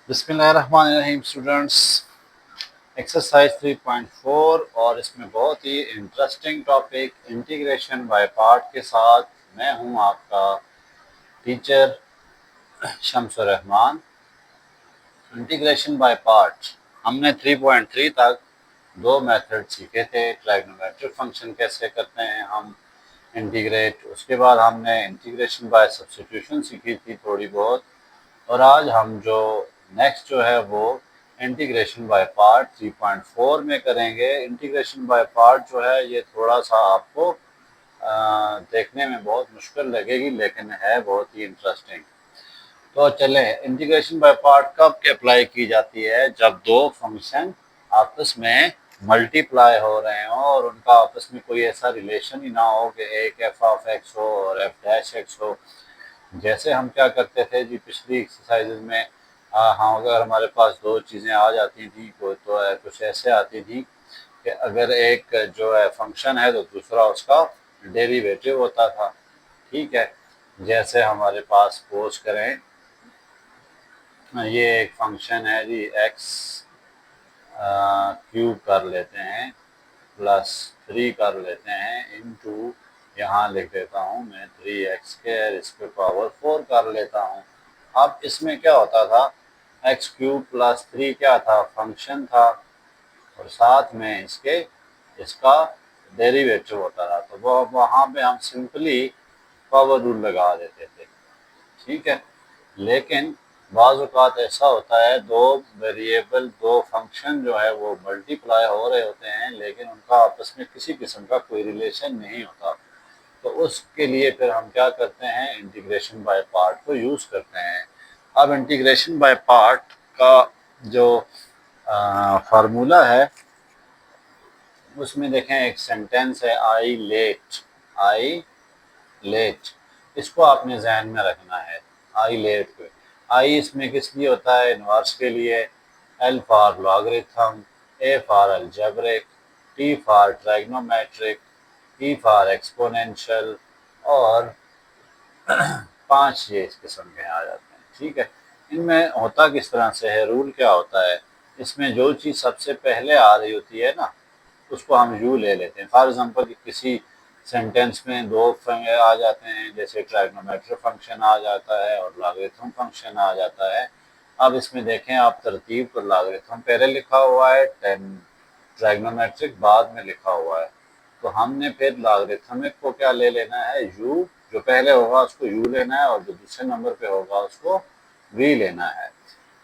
बिस्मिल्लाहिर्रहमानिर्रहीम students, exercise 3.4 और इसमें बहुत ही interesting topic integration by part के साथ मैं हूं आपका teacher Shamsur Rahman. Integration by part हमने 3.3 तक दो मेथड सीखे थे। ट्राइगोनोमेट्रिक फंक्शन कैसे करते हैं हम इंटीग्रेट, उसके बाद हमने इंटीग्रेशन बाय सब्स्टिट्यूशन सीखी थी थोड़ी बहुत, और आज हम जो नेक्स्ट जो है वो इंटीग्रेशन बाय पार्ट 3.4 में करेंगे। इंटीग्रेशन बाय पार्ट जो है ये थोड़ा सा आपको देखने में बहुत मुश्किल लगेगी, लेकिन है बहुत ही इंटरेस्टिंग। तो चले, इंटीग्रेशन बाय पार्ट कब अप्लाई की जाती है? जब दो फंक्शन आपस में मल्टीप्लाई हो रहे हो और उनका आपस में कोई ऐसा रिलेशन ही ना हो कि एक एफ ऑफ एक्स हो और एफ डैश एक्स हो। जैसे हम क्या करते थे जी पिछली एक्सरसाइजेज में, हाँ, अगर हमारे पास दो चीज़ें आ जाती थी तो कुछ ऐसे आती थी कि अगर एक जो है फंक्शन है तो दूसरा उसका डेरिवेटिव होता था। ठीक है, जैसे हमारे पास सपोज करें ये एक फंक्शन है जी एक्स क्यूब कर लेते हैं प्लस 3 कर लेते हैं इनटू, यहाँ लिख देता हूँ मैं 3x स्क्वायर, इस पे पावर 4 कर लेता हूँ। अब इसमें क्या होता था, एक्स क्यूब प्लस 3 क्या था, फंक्शन था, और साथ में इसका डेरिवेटिव होता था। तो वो वहाँ पे हम सिंपली पावर रूल लगा देते थे। ठीक है, लेकिन बाज़ औक़ात ऐसा होता है दो वेरिएबल, दो फंक्शन जो है वो मल्टीप्लाई हो रहे होते हैं लेकिन उनका आपस में किसी किस्म का कोई रिलेशन नहीं होता। तो उसके लिए फिर हम क्या करते हैं, इंटीग्रेशन बाय पार्ट को यूज़ करते हैं। अब इंटीग्रेशन बाय पार्ट का जो फार्मूला है उसमें देखें, एक सेंटेंस है आई लेट, इसको आपने जहन में रखना है। आई लेट पे आई इसमें किस लिए होता है, इनवर्स के लिए, L for logarithm, A for algebraic, T for trigonometric, E for exponential, और 5 ये इस किस्म के आ जाते हैं। ठीक है, इनमें होता किस तरह से है, रूल क्या होता है, इसमें जो चीज़ सबसे पहले आ रही होती है ना उसको हम यू ले लेते हैं। फॉर एग्जांपल किसी सेंटेंस में दो आ जाते हैं, जैसे ट्राइग्नोमेट्रिक फंक्शन आ जाता है और लॉगरिथम फंक्शन आ जाता है। अब इसमें देखें आप तरतीब, तो लॉगरिथम पहले लिखा हुआ है, ट्राइग्नोमेट्रिक बाद में लिखा हुआ है। तो हमने फिर लॉगरिथमिक को क्या ले लेना है, यू, जो पहले होगा उसको यू लेना है और जो दूसरे नंबर पे होगा उसको वी लेना है।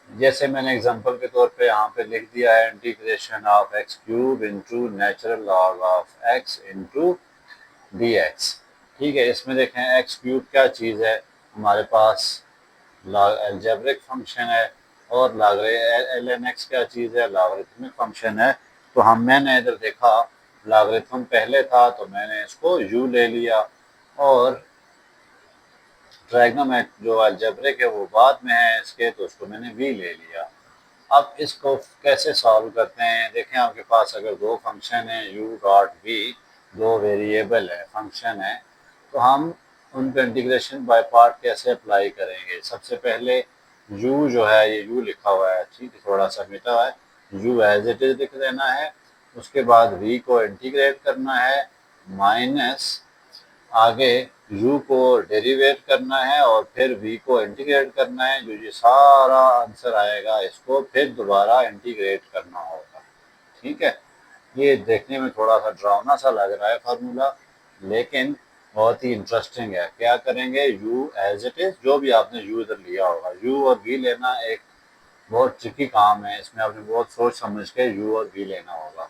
जैसे मैंने एग्जांपल के तौर पे यहाँ पे लिख दिया है, integration of x cube into natural log of x into D x. ठीक है, इसमें देखें एक्स क्यूब क्या चीज़ है, हमारे पास अलजेब्रिक फंक्शन है, और एल एन एक्स क्या चीज़ है, लॉगरिथमिक फंक्शन है। तो मैंने इधर देखा लॉगरिथम पहले था तो मैंने इसको यू ले लिया, और ट्राइग्नोमेट जो अलजेब्रिक है वो बाद में है इसके, तो उसको मैंने वी ले लिया। अब इसको कैसे सॉल्व करते हैं, देखें आपके पास अगर दो फंक्शन हैं यू डॉट वी, दो वेरिएबल है फंक्शन है, तो हम उन पर इंटीग्रेशन बाय पार्ट कैसे अप्लाई करेंगे। सबसे पहले यू जो है, ये यू लिखा हुआ है, ठीक है, थोड़ा सा मिटा हुआ है, यू एज इट इज लिख देना है। उसके बाद वी को इंटीग्रेट करना है, माइनस आगे u को डेरिवेट करना है और फिर v को इंटीग्रेट करना है। जो ये सारा आंसर आएगा इसको फिर दोबारा इंटीग्रेट करना होगा। ठीक है, ये देखने में थोड़ा सा डरावना सा लग रहा है फार्मूला, लेकिन बहुत ही इंटरेस्टिंग है। क्या करेंगे, u एज इट इज, जो भी आपने u इधर लिया होगा, u और v लेना एक बहुत ट्रिकी काम है, इसमें आपने बहुत सोच समझ के u और v लेना होगा।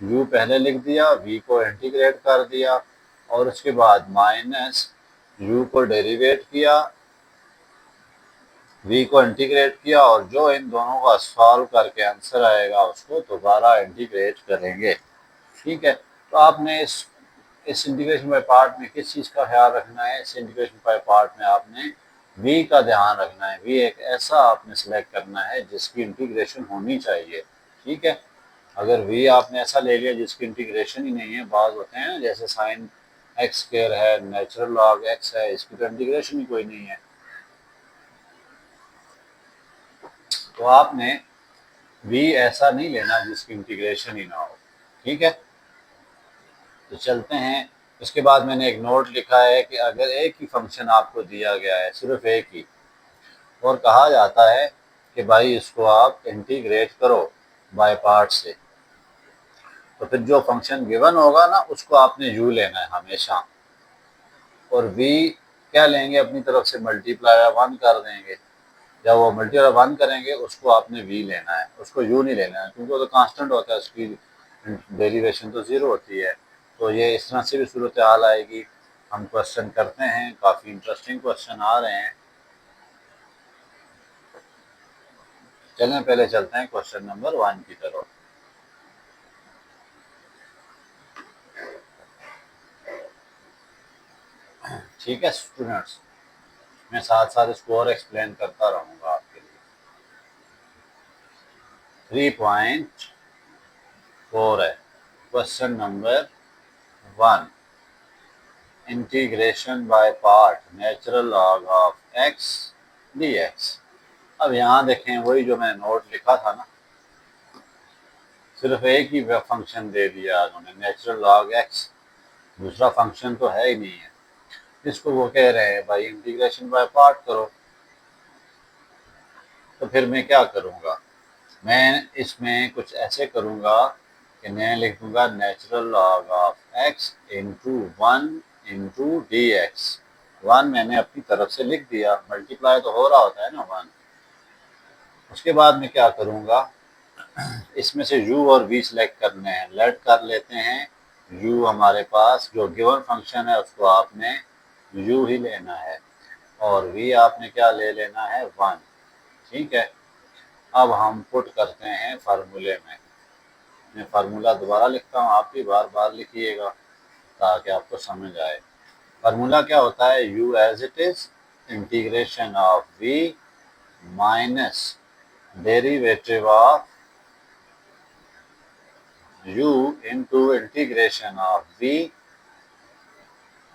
u पहले लिख दिया, v को इंटीग्रेट कर दिया, और उसके बाद माइनस u को डेरिवेट किया, v को इंटीग्रेट किया, और जो इन दोनों का सॉल्व करके आंसर आएगा उसको दोबारा इंटीग्रेट करेंगे। ठीक है, तो आपने इस इंटीग्रेशन बाय पार्ट में किस चीज़ का ख्याल रखना है, इस इंटीग्रेशन बाय पार्ट में आपने v का ध्यान रखना है। v एक ऐसा आपने सेलेक्ट करना है जिसकी इंटीग्रेशन होनी चाहिए। ठीक है, अगर v आपने ऐसा ले लिया जिसकी इंटीग्रेशन ही नहीं है, बात होते हैं जैसे साइन एक्स स्क्वायर है, नेचुरल लॉग एक्स है, इसकी तो इंटीग्रेशन ही कोई नहीं है। तो आपने v ऐसा नहीं लेना जिसकी इंटीग्रेशन ही ना हो, ठीक है। तो चलते हैं। उसके बाद मैंने एक नोट लिखा है कि अगर एक ही फंक्शन आपको दिया गया है, सिर्फ एक ही, और कहा जाता है कि भाई इसको आप इंटीग्रेट करो बाय पार्ट से, तो फिर जो फंक्शन गिवन होगा ना उसको आपने u लेना है हमेशा, और v क्या लेंगे अपनी तरफ से, मल्टीप्लाई 1 कर देंगे। जब वो मल्टीप्लाई 1 करेंगे उसको आपने v लेना है, उसको u नहीं लेना है, क्योंकि वो तो कांस्टेंट होता है, उसकी डेरिवेशन तो 0 होती है। तो ये इस तरह से भी सूरत हाल आएगी। हम क्वेश्चन करते हैं, काफ़ी इंटरेस्टिंग क्वेश्चन आ रहे हैं। चलें पहले चलते हैं क्वेश्चन नंबर 1 की तरफ। ठीक है स्टूडेंट्स, मैं साथ साथ इसको और एक्सप्लेन करता रहूँगा आपके लिए। 3.4 है question number 1, integration by part natural log of x dx। अब यहाँ देखें वही जो मैंने नोट लिखा था ना, सिर्फ एक ही फंक्शन दे दिया उन्होंने, नेचुरल लॉग x, दूसरा फंक्शन तो है ही नहीं है। इसको वो कह रहे हैं भाई इंटीग्रेशन बाय पार्ट करो। तो फिर मैं क्या करूँगा, मैं इसमें कुछ ऐसे करूँगा कि मैं लिख दूँगा natural log of x into 1 into D x. 1 मैंने अपनी तरफ से लिख दिया, मल्टीप्लाई तो हो रहा होता है ना 1। उसके बाद मैं क्या करूँगा, इसमें से u और v सिलेक्ट करने हैं, लेट कर लेते हैं। u हमारे पास जो गिवन फंक्शन है उसको आपने u ही लेना है, और v आपने क्या ले लेना है, 1, ठीक है। अब हम पुट करते हैं फार्मूले में। मैं फार्मूला दोबारा लिखता हूँ, आप भी बार बार लिखिएगा ताकि आपको समझ आए। फार्मूला क्या होता है, u as it is integration of v minus derivative of u into integration of v,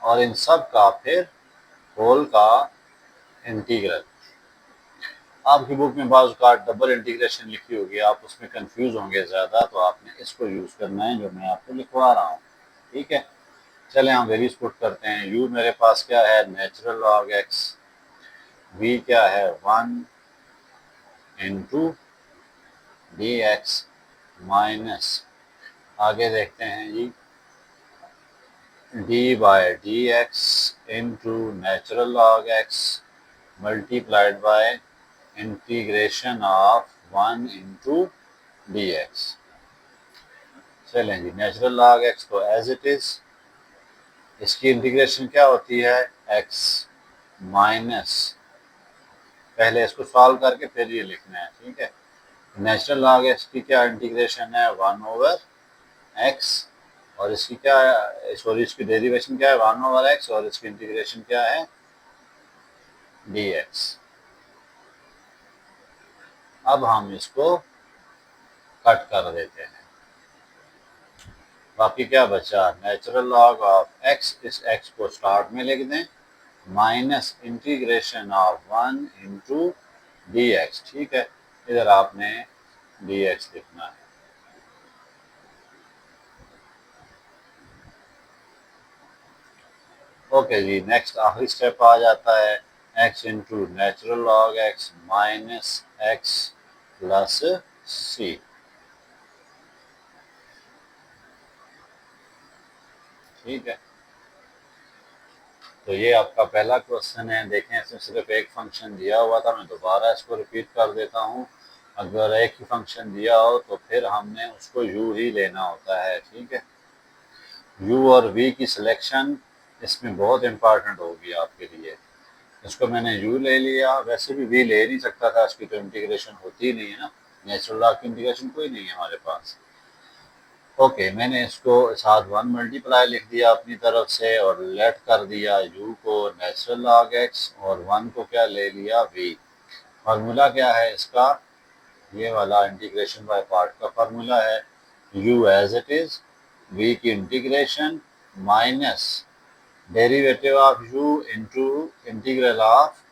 और इन सब का फिर होल का इंटीग्रल। आपकी बुक में बाज़ का डबल इंटीग्रेशन लिखी होगी, आप उसमें कंफ्यूज होंगे ज़्यादा, तो आपने इसको यूज़ करना है जो मैं आपको लिखवा रहा हूँ, ठीक है। चलें हम वैल्यूज पुट करते हैं। u मेरे पास क्या है, नेचुरल लॉग x, v क्या है 1 इंटू डी एक्स माइनस, आगे देखते हैं जी, d by D x into natural log x multiplied by integration of 1 into D x. चलें जी, नेचुरल लॉग x को एज इट इज, इसकी इंटीग्रेशन क्या होती है, x माइनस, पहले इसको सॉल्व करके फिर ये लिखना है, ठीक है। नेचुरल लॉग x की क्या इंटीग्रेशन है, 1 ओवर x, और इसकी क्या है, सॉरी इसकी डेरिवेशन क्या है, 1 ओवर x, और इसकी इंटीग्रेशन क्या है, dx। अब हम इसको कट कर देते हैं, बाकी क्या बचा, नेचुरल लॉग ऑफ x, इस x को स्टार्ट में लिख दें, minus integration of 1 into D x, ठीक है। इधर आपने dx लिखना है। ओके जी, नेक्स्ट आखिरी स्टेप आ जाता है, x into natural log x minus x plus c, ठीक है। तो ये आपका पहला क्वेश्चन है। देखें इसमें सिर्फ एक फंक्शन दिया हुआ था, मैं दोबारा इसको रिपीट कर देता हूँ। अगर एक ही फंक्शन दिया हो तो फिर हमने उसको u ही लेना होता है, ठीक है। u और v की सिलेक्शन इसमें बहुत इम्पॉर्टेंट होगी आपके लिए। इसको मैंने u ले लिया, वैसे भी v ले नहीं सकता था, इसकी तो इंटीग्रेशन होती ही नहीं है ना, नेचुरल लॉग की इंटीग्रेशन कोई नहीं है हमारे पास। ओके, मैंने इसको साथ 1 मल्टीप्लाई लिख दिया अपनी तरफ से, और लेट कर दिया u को नेचुरल लॉग x, और 1 को क्या ले लिया, v। फार्मूला क्या है इसका, ये वाला इंटीग्रेशन बाय पार्ट का फार्मूला है, u as it is, v की integration minus derivative of u into integral of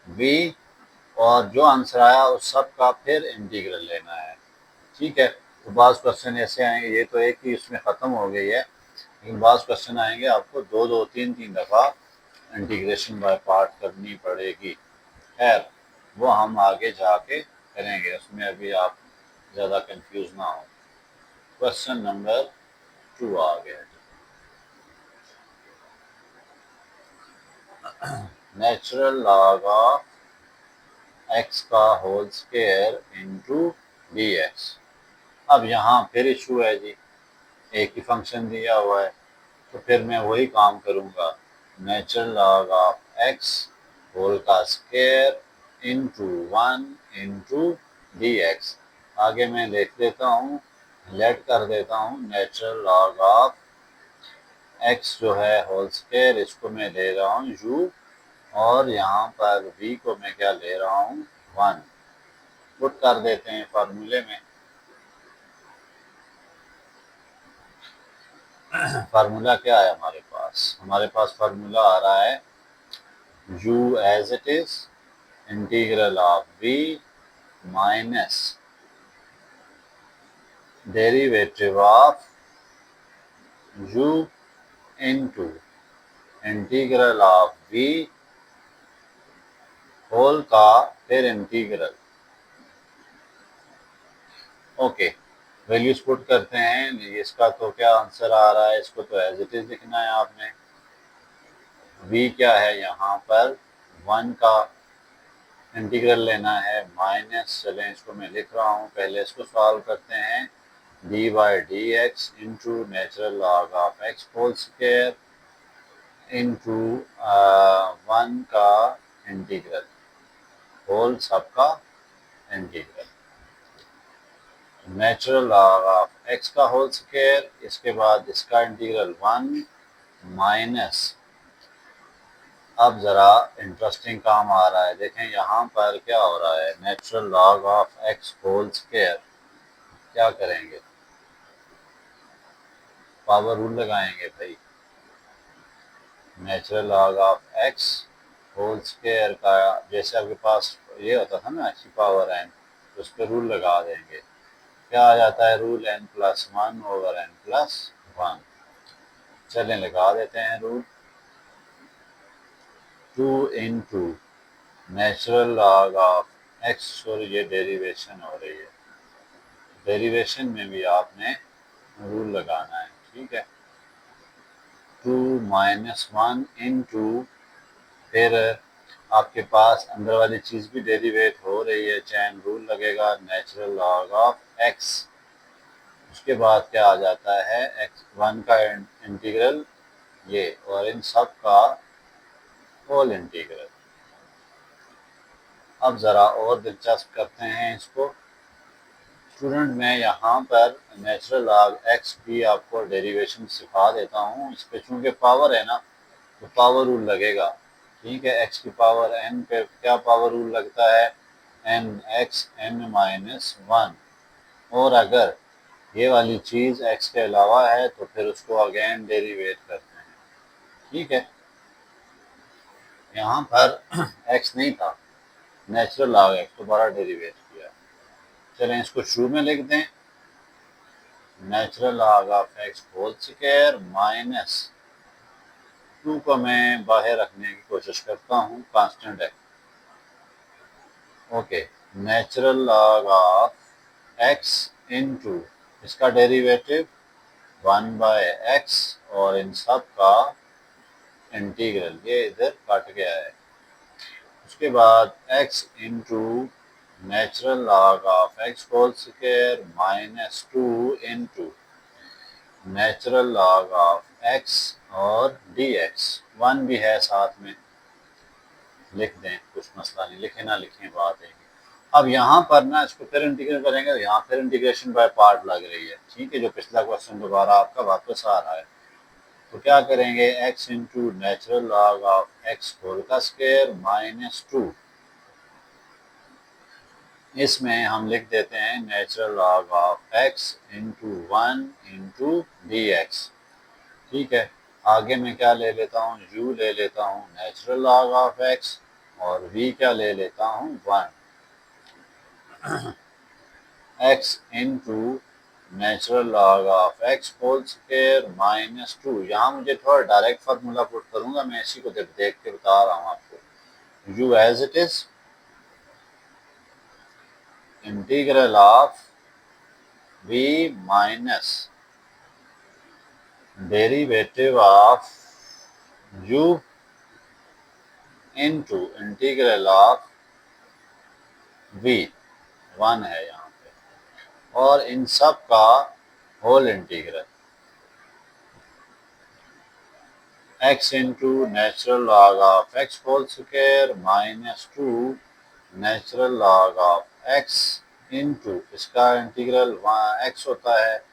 v और जो आंसर आया उस सब का फिर इंटीग्रल लेना है। ठीक है, तो बाज़ क्वेश्चन ऐसे आएंगे, ये तो एक ही इसमें ख़त्म हो गई है, लेकिन बाज़ क्वेश्चन आएंगे आपको दो दो तीन तीन दफ़ा इंटीग्रेशन बाय पार्ट करनी पड़ेगी। खैर वो हम आगे जाके करेंगे, उसमें अभी आप ज़्यादा कंफ्यूज ना हो। क्वेश्चन नंबर 2 आ गया। नेचुरल लॉग ऑफ एक्स का whole square into D x. अब यहाँ फिर इशू है जी, एक ही फंक्शन दिया हुआ है, तो फिर मैं वही काम करूँगा, natural log of x whole का square into 1 into D X. आगे मैं लिख देता हूँ, लेट कर देता हूँ, नेचुरल लॉग ऑफ एक्स जो है होल स्क्वायर, इसको मैं ले रहा हूँ यू, और यहाँ पर v को मैं क्या ले रहा हूँ 1। पुट कर देते हैं फार्मूले में। फार्मूला क्या है हमारे पास फार्मूला आ रहा है u as it is integral of v minus derivative of u into integral of v whole का फिर इंटीग्रल। ओके, वैल्यूज पुट करते हैं। इसका तो क्या आंसर आ रहा है, इसको तो एज इट इज लिखना है आपने। v क्या है, यहाँ पर 1 का इंटीग्रल लेना है, माइनस, चलें इसको मैं लिख रहा हूँ, पहले इसको सॉल्व करते हैं, d by D x into natural log of x whole square into 1 का इंटीग्रल, होल सबका integral, natural log of x का होल स्क्वायर, इसके बाद इसका इंटीग्रल 1 माइनस। अब ज़रा इंटरेस्टिंग काम आ रहा है, देखें यहाँ पर क्या हो रहा है, natural log of x whole square, क्या करेंगे, पावर रूल लगाएंगे भाई। Natural log of x whole square का जैसे आपके पास ये होता था ना एक्स की पावर एन, तो उस पर रूल लगा देंगे। क्या आ जाता है rule, n plus 1 over n plus 1। चलें लगा देते हैं rule. 2 into natural log of x, sorry ये डेरिवेशन हो रही है, डेरिवेशन में भी आपने रूल लगाना है। ठीक है, 2 माइनस 1 इंटू, फिर आपके पास अंदर वाली चीज़ भी डेरिवेट हो रही है, चैन रूल लगेगा, नेचुरल लॉग ऑफ एक्स, उसके बाद क्या आ जाता है एक्स 1 का इंटीग्रल ये, और इन सब का होल इंटीग्रल। अब ज़रा और दिलचस्प करते हैं इसको। स्टूडेंट मैं यहाँ पर नेचुरल लॉग एक्स की आपको डेरिवेशन सिखा देता हूँ, इस पे चूँकि पावर है ना तो पावर रूल लगेगा। ठीक है, एक्स की पावर एन पे क्या पावर रूल लगता है, एन एक्स एन माइनस 1, और अगर ये वाली चीज़ एक्स के अलावा है तो फिर उसको अगेन डेरिवेट करते हैं। ठीक है, यहाँ पर एक्स नहीं था, नेचुरल लॉग एक्स दोबारा डेरिवेट किया। चलें इसको शुरू में लिख दें, natural log of x whole square minus 2 को मैं बाहर रखने की कोशिश करता हूँ, कांस्टेंट है। Okay, natural log of x into इसका डेरिवेटिव 1 बाय एक्स, और इन सब का इंटीग्रल, ये इधर कट गया है। उसके बाद x into natural log of x whole square minus 2 into natural log of x और डी एक्स, 1 भी है साथ में, लिख दें, कुछ मसला नहीं, लिखे ना लिखें बात है। अब यहाँ पर ना इसको फिर इंटीग्रेट करेंगे, तो यहाँ फिर इंटीग्रेशन बाय पार्ट लग रही है। ठीक है, जो पिछला क्वेश्चन दोबारा आपका वापस आ रहा है, तो क्या करेंगे, x into natural log of x whole का स्क्वायर माइनस 2, इसमें हम लिख देते हैं natural log of x into 1 into D x. ठीक है, आगे मैं क्या ले लेता हूँ, u ले लेता हूँ नेचुरल लॉग ऑफ एक्स, और v क्या ले लेता हूँ 1, x into natural log of x whole square minus 2। यहाँ मुझे थोड़ा डायरेक्ट फार्मूला पुट करूँगा, मैं इसी को देख के बता रहा हूँ आपको। u as it is integral of v minus derivative of u into integral of v 1 है यहाँ पे, और इन सब का whole integral x into natural log of x whole square minus 2 natural log of x into इसका integral x होता है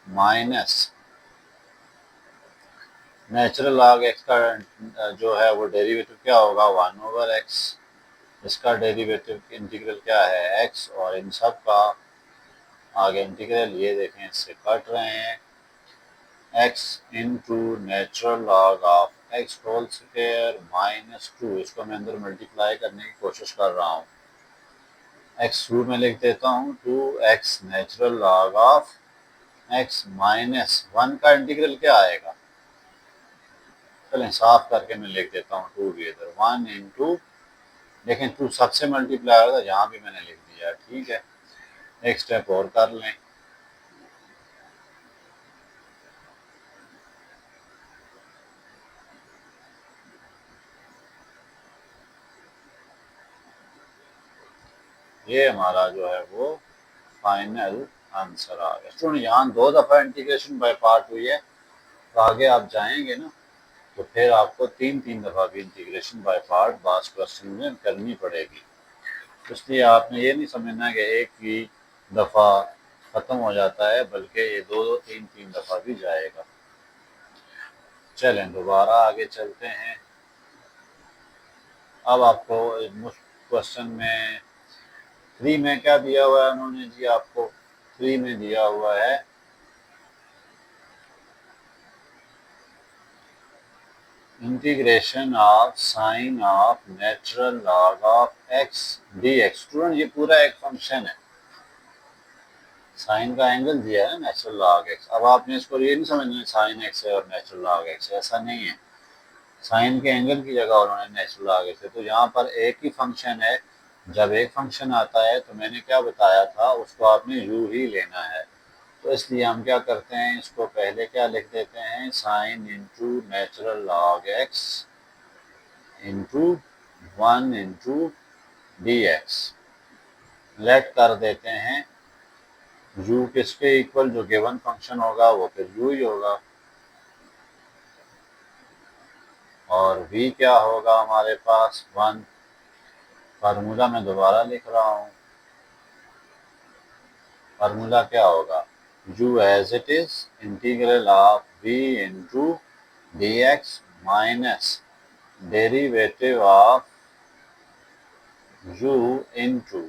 माइनस नेचुरल लॉग x का जो है वो डेरिवेटिव क्या होगा 1/x, इसका डेरिवेटिव इंटीग्रल क्या है x, और इन सब का आगे इंटीग्रल ये देखें इससे कट रहे हैं x into natural log of x whole square minus 2, इसको मैं अंदर मल्टीप्लाई करने की कोशिश कर रहा हूँ। x रूट में लिख देता हूँ 2x natural log of x minus 1 का इंटीग्रल क्या आएगा, चलें साफ करके मैं लिख देता हूँ 2 भी इधर 1 इंटू, लेकिन 2 सबसे मल्टीप्लाई होगा, यहाँ भी मैंने लिख दिया, ठीक है। एक स्टेप और कर लें, ये हमारा जो है वो फाइनल आंसर आ गया। स्टूडेंट यहाँ 2 दफ़ा इंटीग्रेशन बाय पार्ट हुई है, तो आगे आप जाएंगे ना तो फिर आपको 3 दफ़ा भी इंटीग्रेशन बाय पार्ट बास क्वेश्चन में करनी पड़ेगी। इसलिए आपने ये नहीं समझना कि एक ही दफ़ा ख़त्म हो जाता है, बल्कि ये 2 3 दफ़ा भी जाएगा। चलें दोबारा आगे चलते हैं। अब आपको क्वेश्चन में 3 में क्या दिया हुआ है उन्होंने जी, आपको 3 में दिया हुआ है integration of sine of natural log of x dx। Student ये पूरा एक फंक्शन है, साइन का एंगल दिया है नेचुरल लॉग x। अब आपने इसको ये नहीं समझना साइन x है और नेचुरल लॉग x, ऐसा नहीं है। साइन के एंगल की जगह उन्होंने नेचुरल लॉग x है, तो यहाँ पर एक ही फंक्शन है। जब एक फंक्शन आता है तो मैंने क्या बताया था, उसको आपने u ही लेना है। तो इसलिए हम क्या करते हैं, इसको पहले क्या लिख देते हैं, sine into natural log x into 1 into D x. Let कर देते हैं u किसके इक्वल, जो गिवन फंक्शन होगा वो फिर u ही होगा, और v क्या होगा हमारे पास 1। फार्मूला मैं दोबारा लिख रहा हूँ, फार्मूला क्या होगा, u as it is integral of v into D x minus derivative of u into,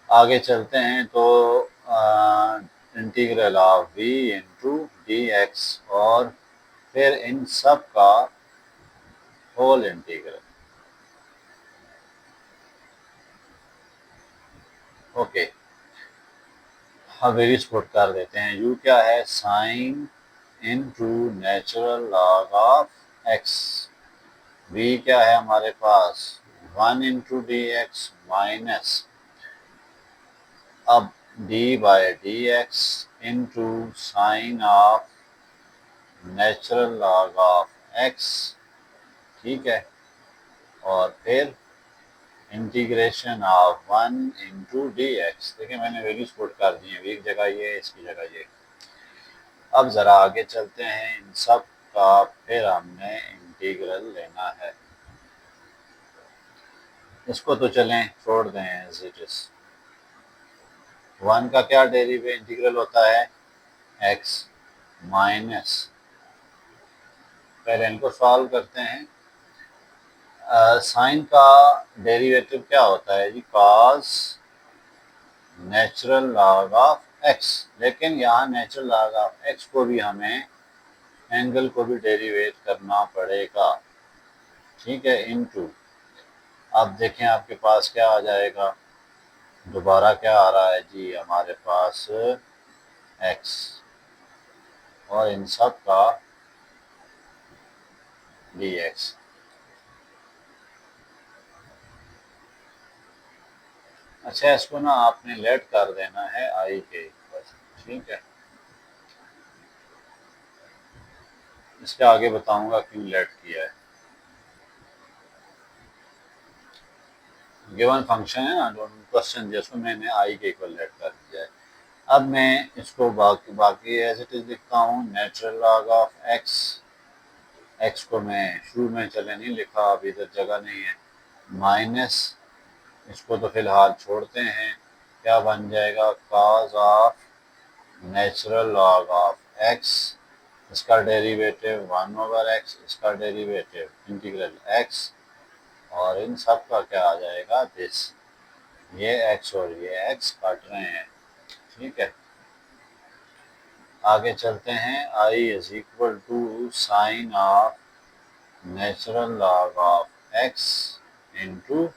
आगे चलते हैं तो integral of v into D x, और फिर इन सब का होल इंटीग्रल। ओके, अब वेरियस पुट कर देते हैं। u क्या है, sine into natural log of x। v क्या है हमारे पास 1 इंटू डी एक्स माइनस, अब d by D x into sine of natural log of x, ठीक है, और फिर integration of 1 into D x. देखिए मैंने वैल्यूज पुट कर दी है, एक जगह ये, इसकी जगह ये। अब ज़रा आगे चलते हैं, इन सब का फिर हमने इंटीग्रल लेना है। इसको तो चलें छोड़ दें एज इट इज। 1 का क्या डेरिवेटिव इंटीग्रल होता है, x माइनस, पहले इनको सॉल्व करते हैं। साइन का डेरिवेटिव क्या होता है जी, cos natural log of x, लेकिन यहाँ नेचुरल लॉग ऑफ x को भी हमें एंगल को भी डेरिवेट करना पड़ेगा, ठीक है, इनटू अब देखें आपके पास क्या आ जाएगा, दोबारा क्या आ रहा है जी, हमारे पास x और इन सब का dx। अच्छा, इसको ना आपने लेट कर देना है i के ऊपर, ठीक है। इसके आगे बताऊंगा क्यों लेट किया है। गिवन फंक्शन है ना, क्वेश्चन जिसको मैंने आई के इक्वल लेट कर दिया है। अब मैं इसको बाकी एज इट इज लिखता हूँ, natural log of x. X को मैं शुरू में चले नहीं लिखा, अभी इधर जगह नहीं है, माइनस, इसको तो फिलहाल छोड़ते हैं, क्या बन जाएगा, cause of natural log of x, इसका डेरिवेटिव 1/x, इसका डेरिवेटिव इंटीग्रल x, और इन सब का क्या आ जाएगा, दिस। ये x और ये x काट रहे हैं, ठीक है। आगे चलते हैं, i is equal to sine of natural log of x into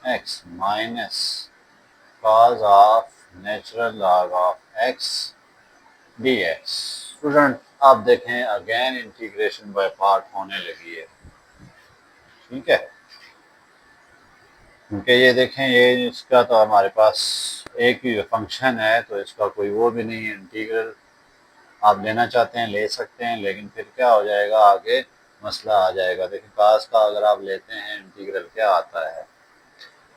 x minus cos of natural log of x dx। Student आप देखें अगेन इंटीग्रेशन बाय पार्ट होने लगी है, ठीक है, क्योंकि ये देखें ये इसका तो हमारे पास एक ही फंक्शन है, तो इसका कोई वो भी नहीं है, इंटीग्रल आप लेना चाहते हैं ले सकते हैं, लेकिन फिर क्या हो जाएगा, आगे मसला आ जाएगा। देखिए कास का अगर आप लेते हैं इंटीग्रल क्या आता है,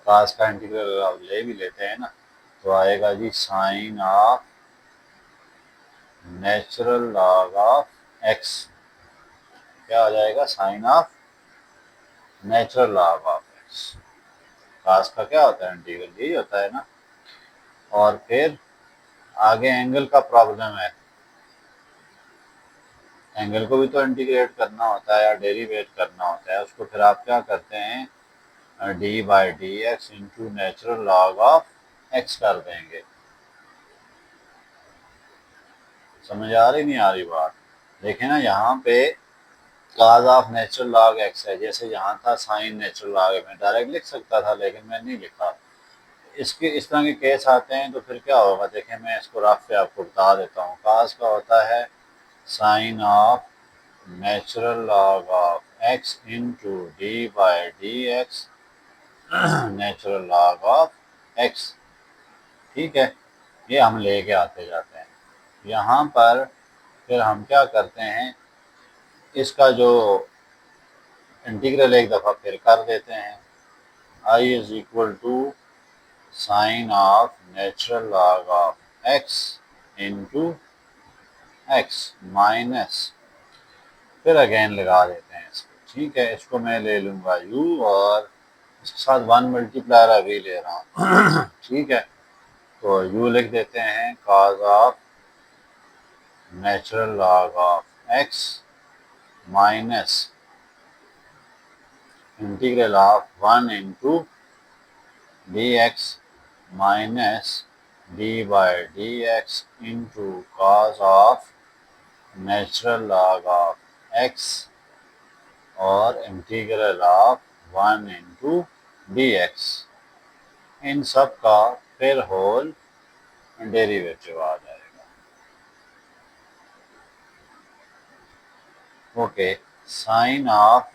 कास का इंटीग्रल अगर आप ले भी लेते हैं ना, तो आएगा जी sine of natural log of X, क्या आ जाएगा, sine of natural log of X. Cos का क्या होता है, इंटीग्रल यही होता है ना। और फिर आगे एंगल का प्रॉब्लम है, एंगल को भी तो इंटीग्रेट करना होता है या डेरिवेट करना होता है, उसको फिर आप क्या करते हैं, d by D x into natural log of x कर देंगे। समझ आ रही नहीं आ रही बात, देखें ना यहाँ पे cause of natural log x है, जैसे यहाँ था साइन नेचुरल लॉग, मैं डायरेक्ट लिख सकता था लेकिन मैं नहीं लिखा। इसके इस तरह के केस आते हैं तो फिर क्या होगा, देखें मैं इसको रफ पे आपको बता देता हूँ। काज का होता है sine of natural log of x into d by D x natural log of x, ठीक है। ये हम लेके आते जाते हैं यहाँ पर, फिर हम क्या करते हैं, इसका जो इंटीग्रल एक दफ़ा फिर कर देते हैं, i is equal to sine of natural log of x into x minus, फिर अगेन लगा देते हैं इसको, ठीक है। इसको मैं ले लूँगा u और इसके साथ 1 मल्टीप्लायर अभी ले रहा हूँ ठीक है। तो u लिख देते हैं cos of natural log of x minus integral of 1 into D x minus D by D x into cos of natural log of x और integral of 1 into D X, इन सब का फिर होल डेरिवेटिव आ जाएगा। Okay, sine of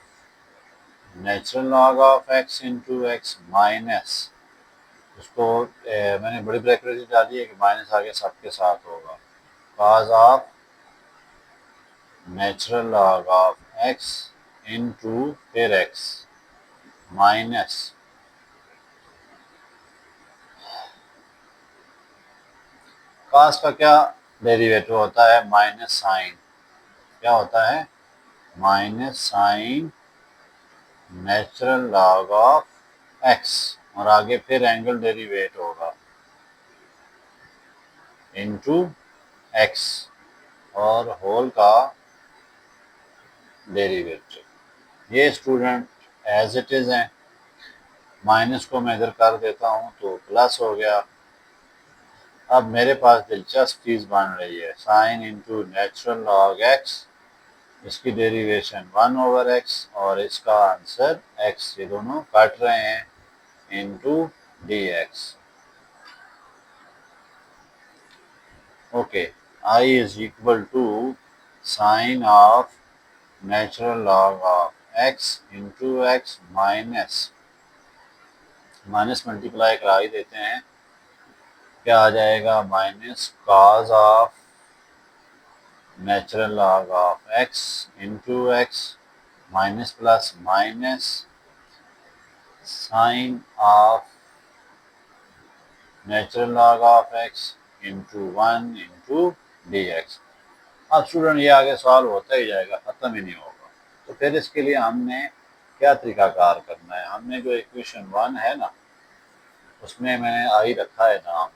natural log of x into x minus, उसको मैंने बड़ी ब्रैकेट डाली है कि माइनस आगे सबके साथ होगा, cause of natural log of x into फिर एक्स माइनस कॉस का क्या डेरिवेटिव होता है, माइनस साइन, क्या होता है, minus sine natural log of x, और आगे फिर एंगल डेरिवेट होगा इनटू एक्स और होल का डेरिवेटिव। ये स्टूडेंट एज इट इज है, माइनस को मैं इधर कर देता हूँ तो प्लस हो गया। अब मेरे पास दिलचस्प चीज़ बन रही है, sine into natural log x इसकी डेरिवेशन 1/x और इसका आंसर x, ये दोनों काट रहे हैं, into dx। Okay, I is equal to sine of natural log of x into x minus multiply करा ही देते हैं, क्या आ जाएगा, minus cos of natural log of x into x minus plus minus sine of natural log of x into 1 into dx। अब student ये आगे सॉल्व होता ही जाएगा, ख़त्म ही नहीं होगा। तो फिर इसके लिए हमने क्या तरीकाकार करना है, हमने जो इक्वेशन 1 है ना, उसमें मैंने आई रखा है नाम,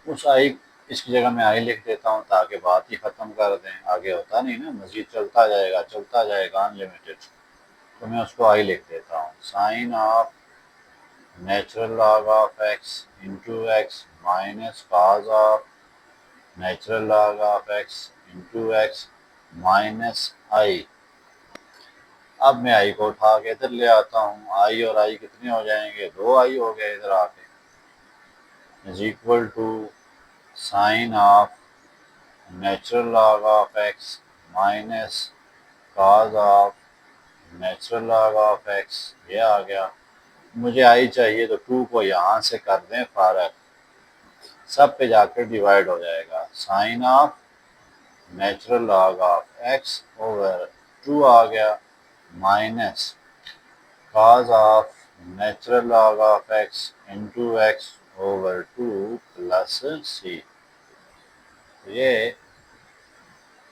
उस आई इसकी जगह मैं आई लिख देता हूँ ताकि बात ही ख़त्म कर दें, आगे होता नहीं ना, मज़ीद चलता जाएगा अनलिमिटेड। तो मैं उसको आई लिख देता हूँ, sine of natural log of x into x minus cos of natural log of x into x minus I. अब मैं आई को उठा के इधर ले आता हूँ, आई और आई कितने हो जाएंगे, 2i हो गए इधर आके, is equal to sine of natural log of x minus cos of natural log of x, ये आ गया। मुझे आई चाहिए तो 2 को यहाँ से कर दें फारक, सब पे जाकर डिवाइड हो जाएगा, sine of natural log of x over 2 आ गया, minus cos of natural log of x into x over 2 plus c। ये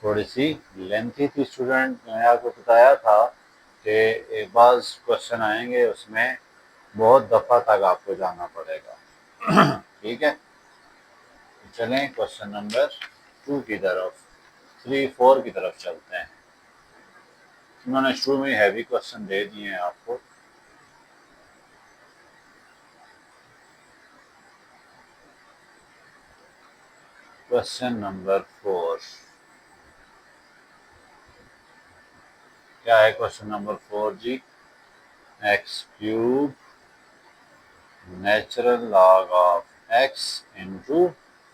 थोड़ी सी लेंथी थी स्टूडेंट, मैंने आपको बताया था कि एक बार क्वेश्चन आएंगे उसमें बहुत दफ़ा तक आपको जाना पड़ेगा। ठीक है, चलें क्वेश्चन नंबर 2 की तरफ, 3, 4 की तरफ चलते हैं। उन्होंने शुरू में हैवी क्वेश्चन दे दिए हैं आपको। क्वेश्चन नंबर 4 क्या है, क्वेश्चन नंबर 4 जी, x cube natural log of x into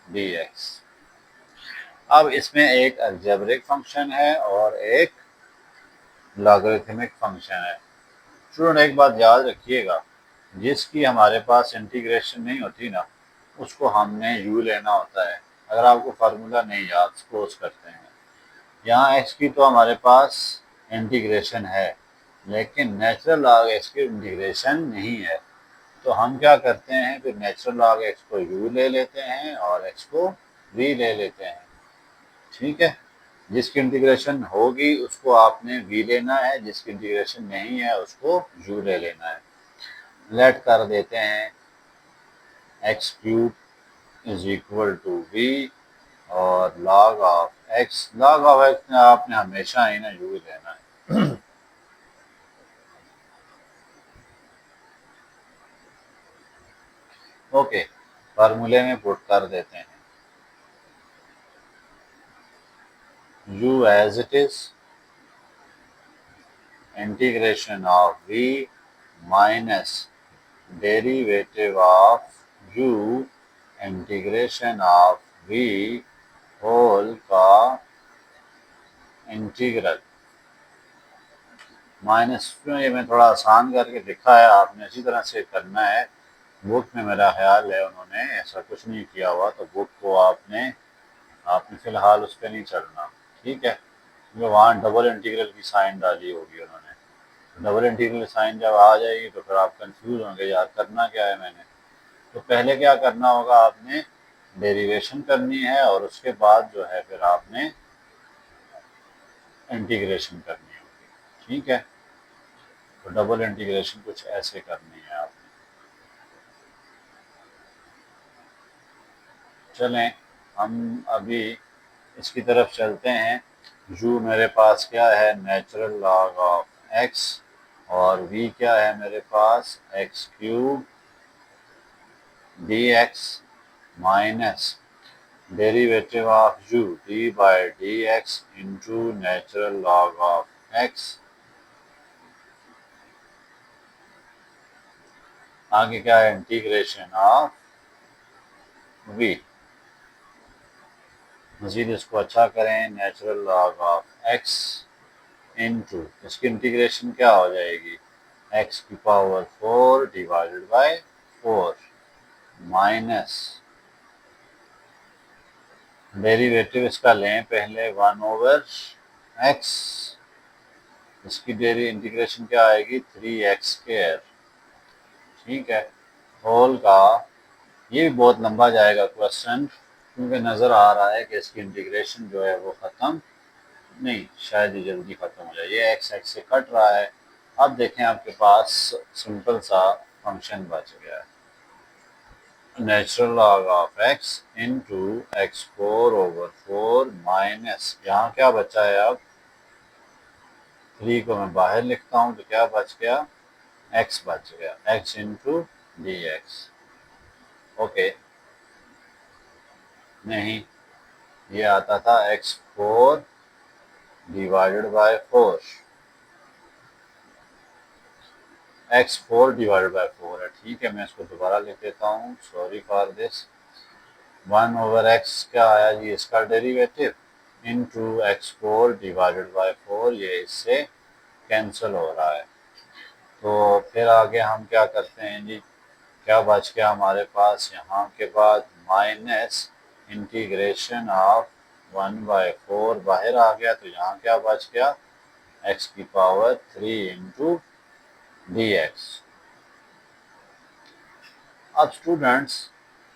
D x. अब इसमें एक अलजेब्रिक फंक्शन है और एक लॉगरिथमिक फंक्शन है। स्टूडेंट एक बात याद रखिएगा, जिसकी हमारे पास इंटीग्रेशन नहीं होती ना, उसको हमने यू लेना होता है। अगर आपको फार्मूला नहीं याद, सपोज करते हैं यहाँ x की तो हमारे पास इंटीग्रेशन है, लेकिन नेचुरल लॉग x की इंटीग्रेशन नहीं है, तो हम क्या करते हैं, फिर नेचुरल लॉग x को u ले लेते हैं और x को v ले लेते हैं। ठीक है, जिसकी इंटीग्रेशन होगी उसको आपने v लेना है, जिसकी इंटीग्रेशन नहीं है उसको u ले लेना है। लेट कर देते हैं x cube is equal to v और log of x, log of x में आपने हमेशा ही ना u लेना है। ओके, फार्मूले में पुट कर देते हैं u as it is integration of v minus derivative of u integration of v whole का इंटीग्रल माइनस, ये मैं थोड़ा आसान करके लिखा है, आपने इसी तरह से करना है। बुक में मेरा ख्याल है उन्होंने ऐसा कुछ नहीं किया हुआ, तो बुक को आपने फ़िलहाल उस पर नहीं चलना। ठीक है, क्योंकि वहाँ डबल इंटीग्रल की साइन डाली होगी उन्होंने, डबल इंटीग्रल साइन जब आ जाएगी तो फिर आप कंफ्यूज होंगे यार करना क्या है मैंने। तो पहले क्या करना होगा, आपने डेरिवेशन करनी है और उसके बाद जो है फिर आपने इंटीग्रेशन करनी होगी। ठीक है, तो डबल इंटीग्रेशन कुछ ऐसे करनी है आपने। चलें हम अभी इसकी तरफ चलते हैं। u मेरे पास क्या है, नेचुरल लॉग ऑफ x, और v क्या है मेरे पास, x³ dx minus derivative of u d by D x into natural log of x। आगे क्या है, इंटीग्रेशन ऑफ v। मजीद इसको अच्छा करें, natural log of x into इसकी इंटीग्रेशन क्या हो जाएगी, x की power 4 divided by 4 minus derivative इसका लें पहले 1/x, इसकी डेरी इंटीग्रेशन क्या आएगी 3x²। ठीक है, होल का ये भी बहुत लंबा जाएगा क्वेश्चन, क्योंकि नज़र आ रहा है कि इसकी इंटीग्रेशन जो है वो ख़त्म नहीं, शायद ये जल्दी ख़त्म हो जाए। ये एक्स एक्स से कट रहा है। अब देखें आपके पास सिंपल सा फंक्शन बच गया है, natural log of x into x4/4 minus यहाँ क्या बचा है, अब 3 को मैं बाहर लिखता हूँ तो क्या बच गया, x बच गया, x into D x. Okay, नहीं, ये आता था x4 divided by 4, x4 divided by 4 है। ठीक है, मैं इसको दोबारा लिख देता हूँ, सॉरी फॉर दिस। 1/x क्या आया जी, इसका derivative into x4 divided by 4, ये इससे कैंसिल हो रहा है। तो फिर आगे हम क्या करते हैं जी, क्या बच गया हमारे पास यहाँ के बाद माइनस इंटीग्रेशन ऑफ 1/4 बाहर आ गया, तो यहाँ क्या बच गया, x की पावर 3 इंटू डी एक्स। अब स्टूडेंट्स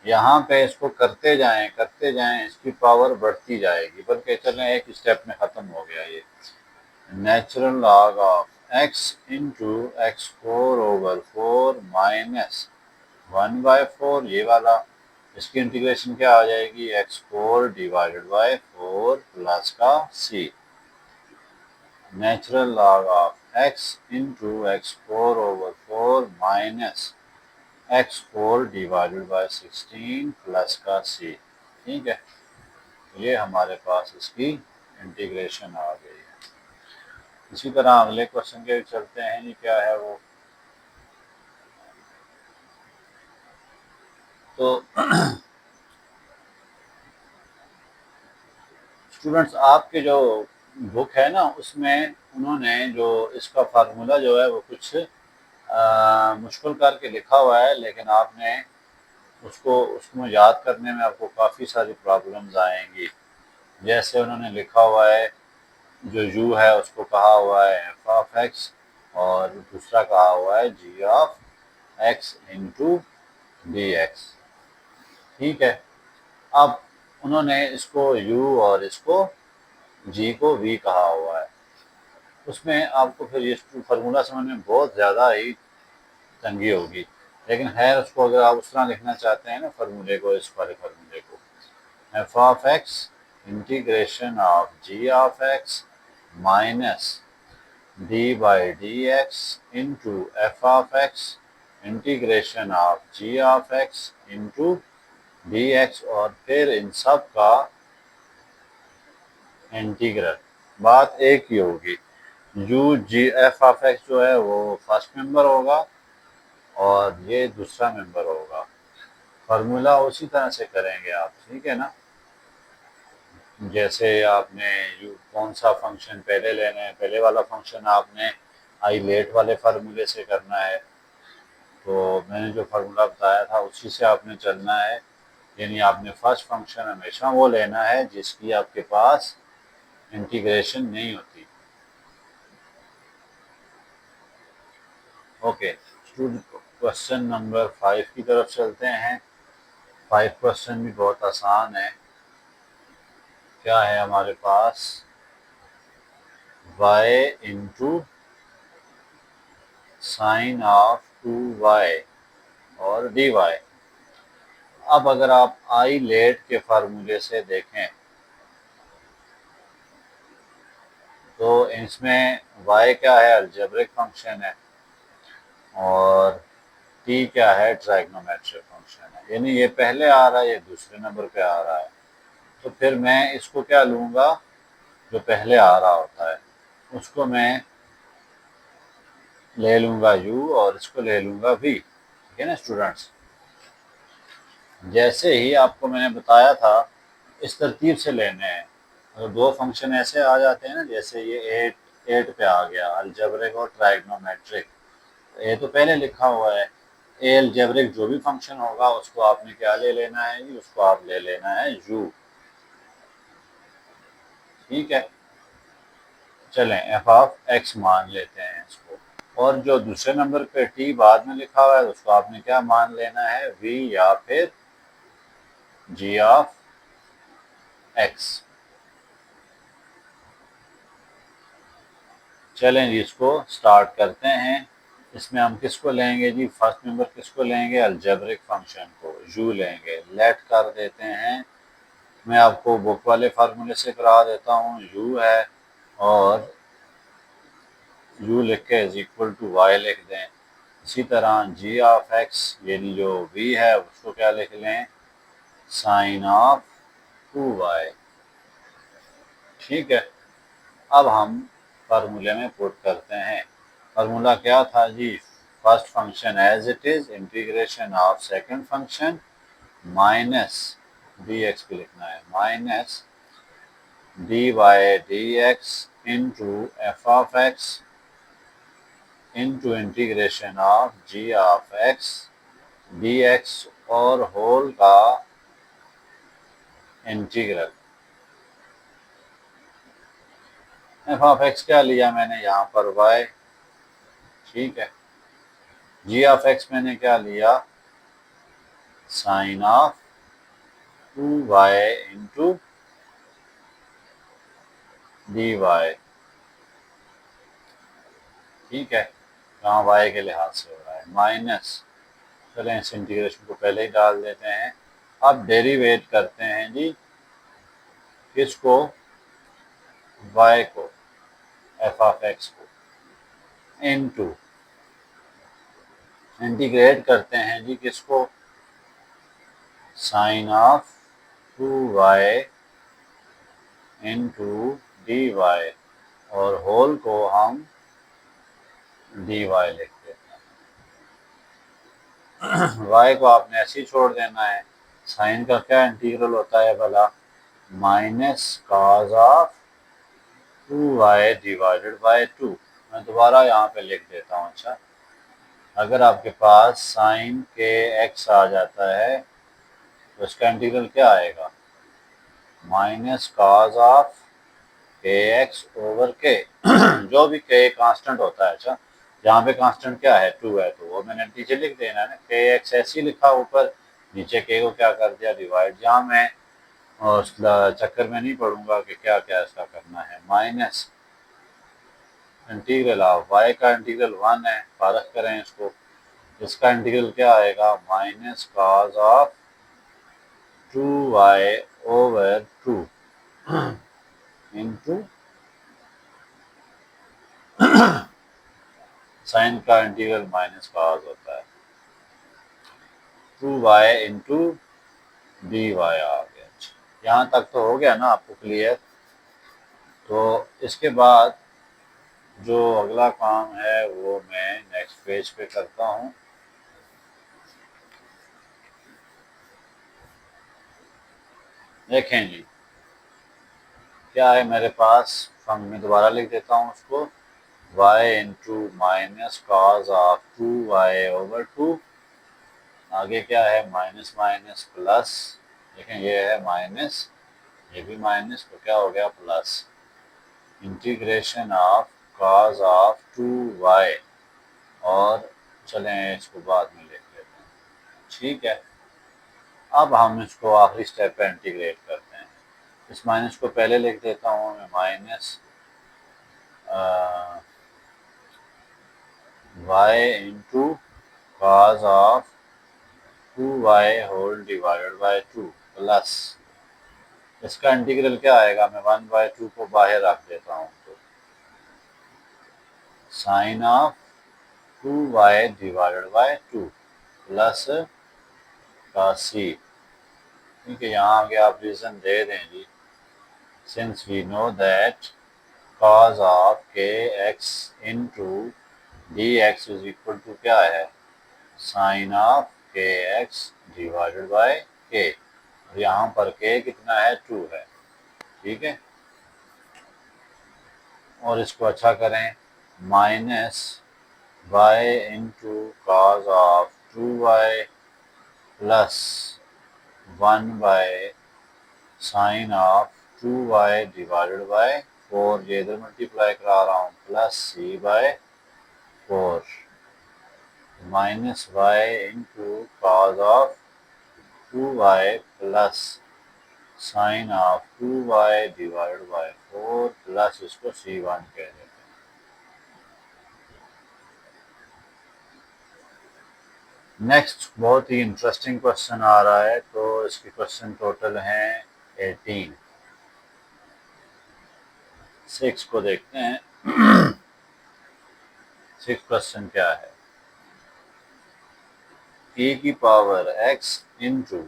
यहाँ पे इसको करते जाएं, इसकी पावर बढ़ती जाएगी, बल्कि चलें एक स्टेप में ख़त्म हो गया ये। Natural log of x into x4/4 minus 1/4, ये वाला, इसकी इंटीग्रेशन क्या आ जाएगी, x4 डिवाइडेड बाय 4 प्लस का c। Natural log of x into x4/4 minus x4 divided by 16 plus का c। ठीक है, ये हमारे पास इसकी इंटीग्रेशन आ गई है। इसी तरह अगले क्वेश्चन के चलते हैं, ये क्या है वो, तो स्टूडेंट्स आपके जो बुक है ना, उसमें उन्होंने जो इसका फार्मूला जो है वो कुछ मुश्किल करके लिखा हुआ है, लेकिन आपने उसको याद करने में आपको काफ़ी सारी प्रॉब्लम्स आएंगी। जैसे उन्होंने लिखा हुआ है, जो u है उसको कहा हुआ है एफ ऑफ एक्स, और दूसरा कहा हुआ है G of x into D x. ठीक है, अब उन्होंने इसको u और इसको g को v कहा हुआ है। उसमें आपको फिर ये फार्मूला समझने में बहुत ज़्यादा ही तंगी होगी, लेकिन खैर उसको अगर आप उस तरह लिखना चाहते हैं ना फार्मूले को, इस वाले फार्मूले को, f of x integration of ji of x minus D by D x into F of x integration of ji of x into D x, और फिर इन सब का इंटीग्रल। बात एक ही होगी, u g f of x जो है वो फर्स्ट मेंबर होगा और ये दूसरा मेंबर होगा। फार्मूला उसी तरह से करेंगे आप, ठीक है ना। जैसे आपने कौन सा फंक्शन पहले लेना है, पहले वाला फंक्शन आपने आई लेट वाले फार्मूले से करना है, तो मैंने जो फार्मूला बताया था उसी से आपने चलना है। यानी आपने फर्स्ट फंक्शन हमेशा वो लेना है जिसकी आपके पास इंटीग्रेशन नहीं होती। ओके, क्वेश्चन नंबर 5 की तरफ चलते हैं। 5 क्वेश्चन भी बहुत आसान है। क्या है हमारे पास, y into sine of 2y और dy। अब अगर आप आई लेट के फार्मूले से देखें तो इसमें y क्या है, अलजेब्रिक फंक्शन है, और t क्या है, ट्राइग्नोमेट्रिक फंक्शन है। यानी ये पहले आ रहा है, ये दूसरे नंबर पे आ रहा है। तो फिर मैं इसको क्या लूँगा, जो पहले आ रहा होता है उसको मैं ले लूँगा u और इसको ले लूँगा v। ठीक है ना स्टूडेंट्स। जैसे ही आपको मैंने बताया था इस तरतीब से लेने हैं। अगर दो फंक्शन ऐसे आ जाते हैं ना, जैसे ये 8 पे आ गया अलजेब्रिक और ट्राइग्नोमेट्रिक, ये तो पहले लिखा हुआ है। ए अलजेब्रिक जो भी फंक्शन होगा उसको आपने क्या ले लेना है जी, उसको आप ले लेना है u। ठीक है, चलें एफ ऑफ एक्स मान लेते हैं इसको, और जो दूसरे नंबर पे t बाद में लिखा हुआ है उसको आपने क्या मान लेना है, v या फिर g ऑफ x। चलें जी इसको स्टार्ट करते हैं। इसमें हम किसको लेंगे जी, फर्स्ट नंबर किसको लेंगे, अलजेब्रिक फंक्शन को, u लेंगे। लेट कर देते हैं, मैं आपको बुक वाले फार्मूले से करा देता हूँ। u है और u लिख के इज इक्वल टू y लिख दें। इसी तरह g ऑफ x यानी जो v है उसको क्या लिख लें, साइन ऑफ 2y। ठीक है, अब हम फार्मूले में पुट करते हैं। फार्मूला क्या था जी, first function as it is integration of second function minus D X भी लिखना है, minus D Y D x into F of x into integration of ji of X D x और whole का integral. F of X क्या लिया मैंने यहाँ पर y। ठीक है, जी ऑफ एक्स मैंने क्या लिया, sine of 2y into d y. ठीक है, यहाँ y के लिहाज से हो रहा है माइनस, चलें इस इंटीग्रेशन को पहले ही डाल देते हैं। अब डेरिवेट करते हैं जी किसको, y को, एफ ऑफ एक्स को, इनटू इंटीग्रेट करते हैं जी किसको, sine of 2y into d y और होल को हम डी वाई लिख देते हैं। y को आपने ऐसे ही छोड़ देना है। साइन का क्या इंटीग्रल होता है भला, minus cos of 2y divided by 2। मैं दोबारा यहाँ पे लिख देता हूँ। अच्छा, अगर आपके पास साइन के x आ जाता है तो इसका इंटीग्रल क्या आएगा, minus cos of K x over के। जो भी के कांस्टेंट होता है, अच्छा जहाँ पे कांस्टेंट क्या है 2 है, तो वो मैंने नीचे लिख देना है ना, के एक्स ऐसे ही लिखा ऊपर, नीचे के को क्या कर दिया डिवाइड। जहाँ मैं उस चक्कर में नहीं पढ़ूंगा कि क्या क्या इसका करना है, माइनस इंटीग्रल ऑफ y का इंटीग्रल 1 है, फारक करें इसको, इसका इंटीग्रल क्या आएगा, minus cos of 2y over 2 into sine का इंटीग्रल माइनस कॉस होता है 2y इंटू डी वाई आ गया। यहाँ तक तो हो गया ना आपको क्लियर। तो इसके बाद जो अगला काम है वो मैं नेक्स्ट पेज पे करता हूँ। देखें जी क्या है मेरे पास, मैं दोबारा लिख देता हूँ उसको, y into minus cos of 2y over 2, आगे क्या है माइनस माइनस प्लस, देखें ये है माइनस, ये भी माइनस, तो क्या हो गया plus, integration of cos of 2y, और चलें इसको बाद में लिख लेते हैं। ठीक है, अब हम इसको आखिरी स्टेप पे इंटीग्रेट करते हैं। इस माइनस को पहले लिख देता हूँ मैं, minus y into cos of 2y whole divided by 2 plus, इसका इंटीग्रल क्या आएगा, मैं 1/2 को बाहर रख देता हूँ, तो sine of 2y divided by 2 plus का सी, ठीक है, यहाँ आगे आप रीज़न दे दें जी, since we know that cos of K X into D X is equal to क्या है, sine of K X divided by K, यहाँ पर के कितना है, 2 है। ठीक है, और इसको अच्छा करें, minus y into cos of 2y plus 1 by sine of 2y divided by 4, ये इधर मल्टीप्लाई करा रहा हूँ, plus c by 4 minus y into cos of 2y plus sine of 2y divided by 4 plus इसको C1 कह देते हैं। Next बहुत ही इंटरेस्टिंग क्वेश्चन आ रहा है, तो इसके क्वेश्चन टोटल हैं 18। 6 को देखते हैं। 6 क्वेश्चन क्या है, e की power x into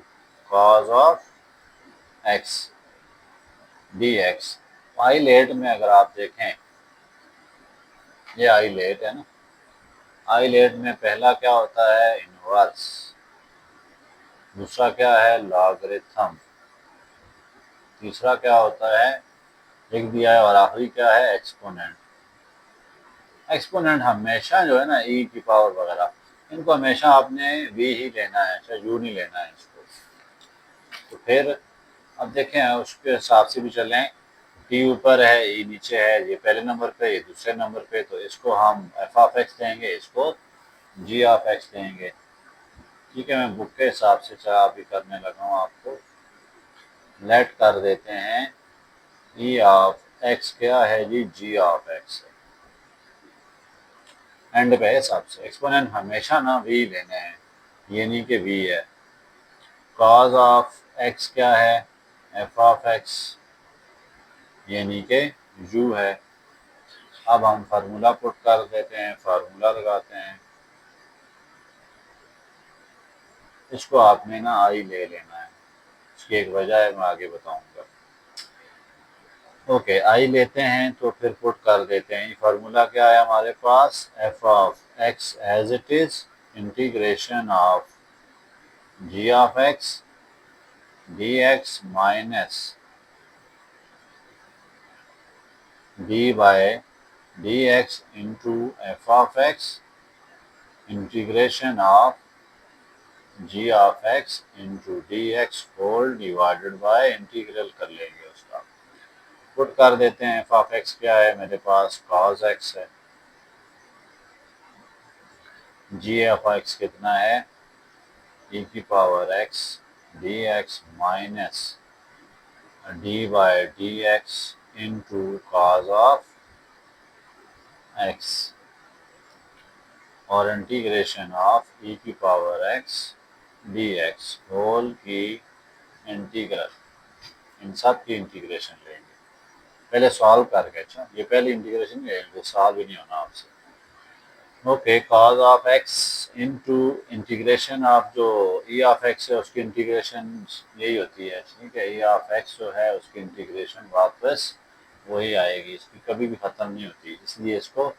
cos of x dx। I let में अगर आप देखें, ये आई लेट है ना, आई लेट में पहला क्या होता है, इनवर्स, दूसरा क्या है, लॉगरिथम, तीसरा क्या होता है, लिख दिया है, और आखिरी क्या है, एक्सपोनेंट। एक्सपोनेंट हमेशा जो है ना, ई की पावर वगैरह, इनको हमेशा आपने वी ही लेना है, अच्छा यू नहीं लेना है इसको। तो फिर अब देखें, उसके हिसाब से भी चलें, टी ऊपर है, ई नीचे है, ये पहले नंबर पे, ये दूसरे नंबर पे, तो इसको हम एफ ऑफ एक्स देंगे, इसको जी ऑफ एक्स देंगे। ठीक है, मैं बुक के हिसाब से चाह भी करने लगा हूँ आपको। लेट कर देते हैं, ई ऑफ एक्स क्या है जी, जी ऑफ एक्स है। एंड पे हिसाब से एक्सपोनेंट हमेशा ना वी लेने हैं, ये नहीं कि वी है। कॉज ऑफ एक्स क्या है, एफ ऑफ एक्स, यानी कि यू है। अब हम फार्मूला पुट कर देते हैं, फार्मूला लगाते हैं, इसको आपने ना आई ले लेना है, इसकी एक वजह है, मैं आगे बताऊंगा। ओके, आई लेते हैं तो फिर पुट कर देते हैं। फार्मूला क्या है हमारे पास, F of X as it is integration of ji of X D x minus D by D x into F of x integration of ji of x into D x whole divided by integral कर लेंगे उसका, put कर देते हैं। F of X क्या है मेरे पास, cos x है, जी एफ एक्स कितना है, e की power x d x minus D by D x into cos of x और इंटीग्रेशन ऑफ e की power x d x whole की इंटीग्रल, इन सब की इंटीग्रेशन लेंगे पहले सॉल्व करके। अच्छा, ये पहले इंटीग्रेशन लेंगे, सॉल्व भी नहीं होना आपसे। Okay, cause of x into integration of जो ई ऑफ एक्स है उसकी इंटीग्रेशन यही होती है। ठीक है, ई ऑफ एक्स जो है उसकी इंटीग्रेशन वापस वही आएगी, इसकी कभी भी ख़त्म नहीं होती, इसलिए इसको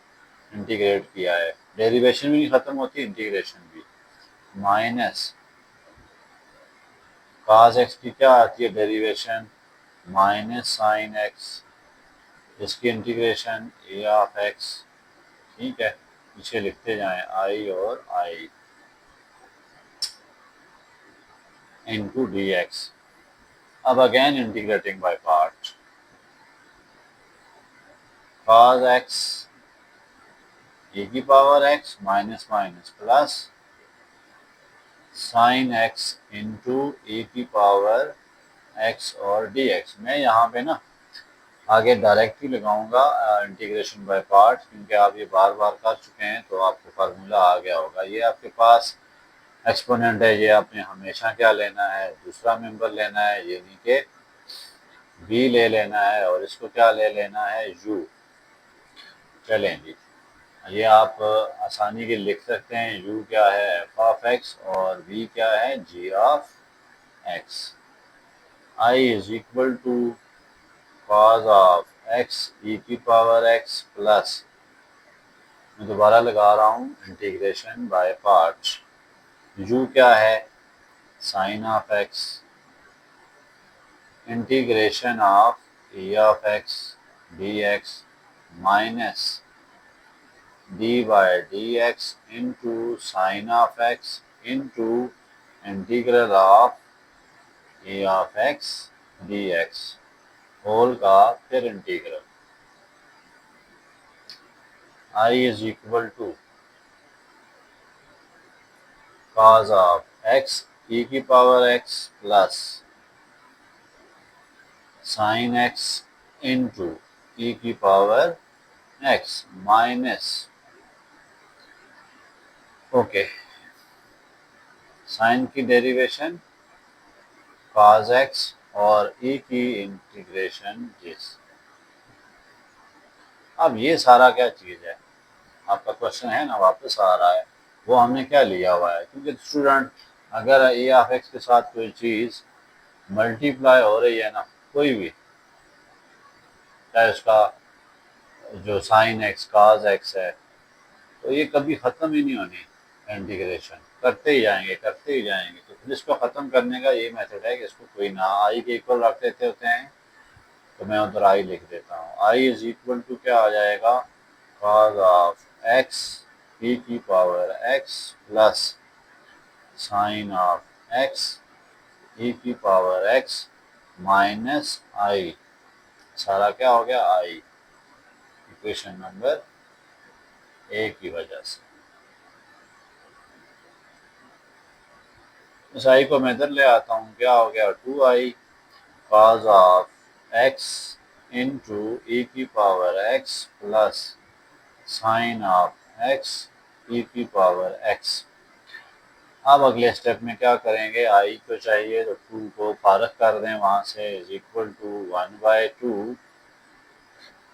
इंटीग्रेट किया है। डेरिवेशन भी नहीं ख़त्म होती, इंटीग्रेशन भी। माइनस कॉज एक्स की क्या आती है डेरिवेशन, माइनस साइन एक्स, इसकी इंटीग्रेशन ए ऑफ एक्स। ठीक है, पीछे लिखते जाएं, आई और आई into dx। अब again integrating by part, cos x e की power x minus minus plus sign x into e की पावर x और dx। मैं यहाँ पे ना आगे डायरेक्ट ही लगाऊंगा इंटीग्रेशन बाय पार्ट, क्योंकि आप ये बार बार कर चुके हैं तो आपको फार्मूला आ गया होगा। ये आपके पास एक्सपोनेंट है, ये आपने हमेशा क्या लेना है, दूसरा मेंबर लेना है, ये नहीं कि v ले लेना है, और इसको क्या ले लेना है, u। चलें जी, ये आप आसानी के लिख सकते हैं, u क्या है, एफ ऑफ एक्स, और v क्या है, g of x। I is equal to cos of x e की पावर x प्लस, मैं दोबारा लगा रहा हूँ, इंटीग्रेशन बाय पार्ट्स। u क्या है, sine of x, integration of e of x dx minus d by dx into sine of x into integral of e of x dx whole का फिर integral. I is equal to cos of x e की power x plus sin x into e की power x minus, okay, sine की derivation cos x और e की integration जिस। अब ये सारा क्या चीज़ है, आपका क्वेश्चन है ना वापस आ रहा है, वो हमने क्या लिया हुआ है, क्योंकि स्टूडेंट अगर ए ऑफ एक्स के साथ कोई चीज़ मल्टीप्लाई हो रही है ना, कोई भी, चाहे उसका जो साइन एक्स काज एक्स है, तो ये कभी ख़त्म ही नहीं होनी, इंटीग्रेशन करते ही जाएंगे करते ही जाएंगे। तो फिर इसको ख़त्म करने का ये मेथड है कि इसको कोई ना आई के इक्वल रख देते होते हैं, तो मैं उधर आई लिख देता हूँ। आई इज इक्वल टू क्या आ जाएगा, काज ऑफ एक्स ई की power X plus sine of X E की पावर एक्स माइनस आई, सारा क्या हो गया आई, इक्वेशन नंबर ए की वजह से। इस आई को मैं इधर ले आता हूँ, क्या हो गया, 2i cos of x into E की power x plus sine of x E की पावर x। अब अगले स्टेप में क्या करेंगे, आई को चाहिए तो 2 को फारग कर दें वहाँ से, इज इक्वल टू 1/2,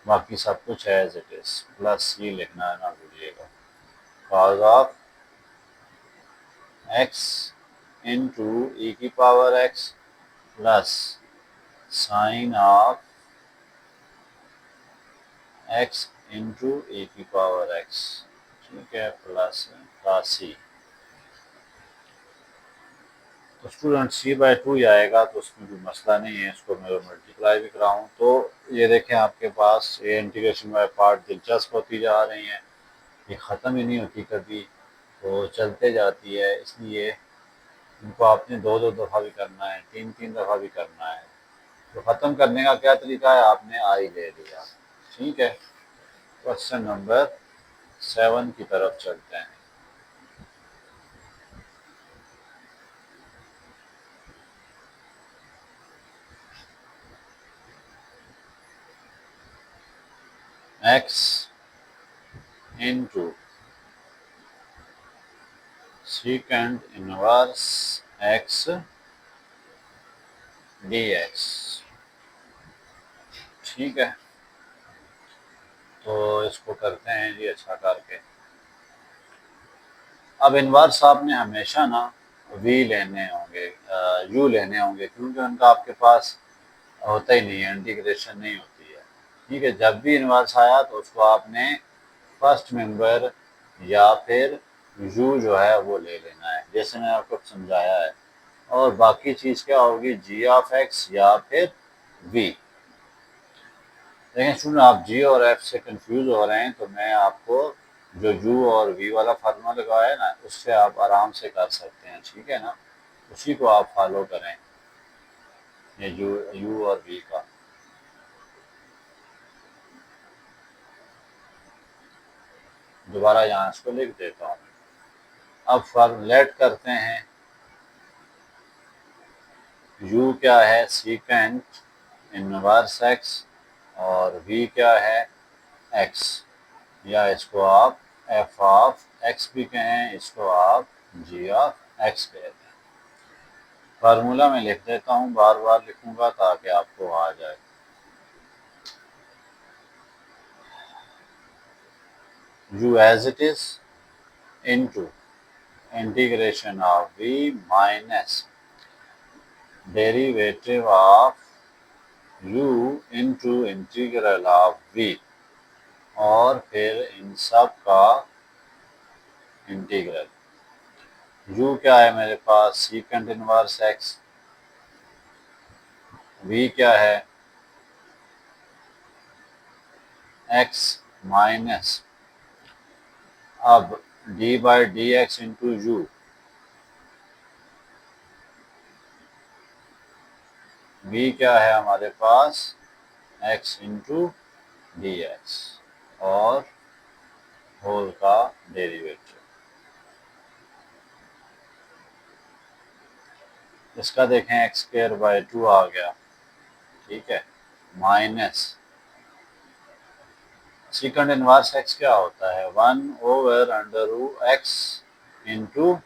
बाकी सब कुछ है एज इट इज, प्लस ये लिखना ना भूलिएगा, cos of x into E की power x plus sine of x into E की पावर x, ठीक है, प्लस का c। तो स्टूडेंट c/2 ही आएगा, तो उसमें कोई मसला नहीं है, इसको मैं मल्टीप्लाई भी कराऊँ तो ये देखें आपके पास ये इंटीग्रेशन बाय पार्ट दिलचस्प होती जा रही हैं, ये ख़त्म ही नहीं होती कभी, तो चलते जाती है, इसलिए इनको आपने 2-2 दफ़ा भी करना है, 3-3 दफ़ा भी करना है। तो ख़त्म करने का क्या तरीका है, आपने आई ले लिया, ठीक है। क्वेश्चन नंबर 7 की तरफ चलते हैं। x into second inverse x dx, ठीक है। तो इसको करते हैं जी अच्छा करके। अब इनवर्स आपने हमेशा ना v लेने होंगे, u लेने होंगे, क्योंकि उनका आपके पास होता ही नहीं है, इंटीग्रेशन नहीं होती है, ठीक है। जब भी इनवर्स आया तो उसको आपने फर्स्ट मेंबर या फिर u जो है वो ले लेना है, जैसे मैंने आपको समझाया है, और बाकी चीज़ क्या होगी, g ऑफ x या फिर v। देखें स्टूडेंट, आप g और f से कंफ्यूज हो रहे हैं, तो मैं आपको जो u और v वाला फार्मूला लगाया है ना, उससे आप आराम से कर सकते हैं, ठीक है ना, उसी को आप फॉलो करें, ये u और v का। दोबारा यहाँ इसको लिख देता हूँ। अब फॉर्मुलेट करते हैं, u क्या है, सीकेंट इनवर्स x, और v क्या है, x, या इसको आप f ऑफ x भी कहें, इसको आप g ऑफ x कहते हैं। फार्मूला मैं लिख देता हूँ, बार बार लिखूंगा ताकि आपको आ जाए। u as it is into integration of v minus derivative of u into integral of v, और फिर इन सब का इंटीग्रल। u क्या है मेरे पास, सीकेंट इनवर्स x, v क्या है x माइनस, अब d by D x into you, v क्या है हमारे पास x इंटू डी एक्स, और होल का डेरिवेटिव। इसका देखें एक्स स्क्वायर बाई 2 आ गया, ठीक है, माइनस सीकेंट इनवर्स एक्स क्या होता है, 1/√x into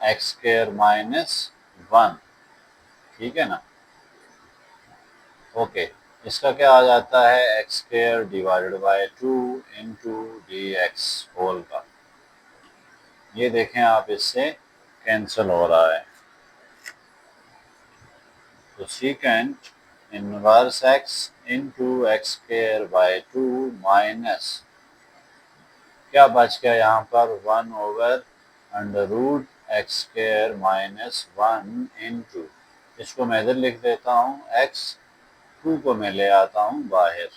x square minus 1, ठीक है ना। ओके, इसका क्या आ जाता है, x square divided by 2 into D x whole का। ये देखें आप, इससे कैंसिल हो रहा है, तो secant inverse x into x square by 2 minus क्या बच गया यहाँ पर, 1/√x स्क्वायर माइनस 1 इंटू, इसको मैं इधर लिख देता हूँ, x2 को मैं ले आता हूँ बाहर।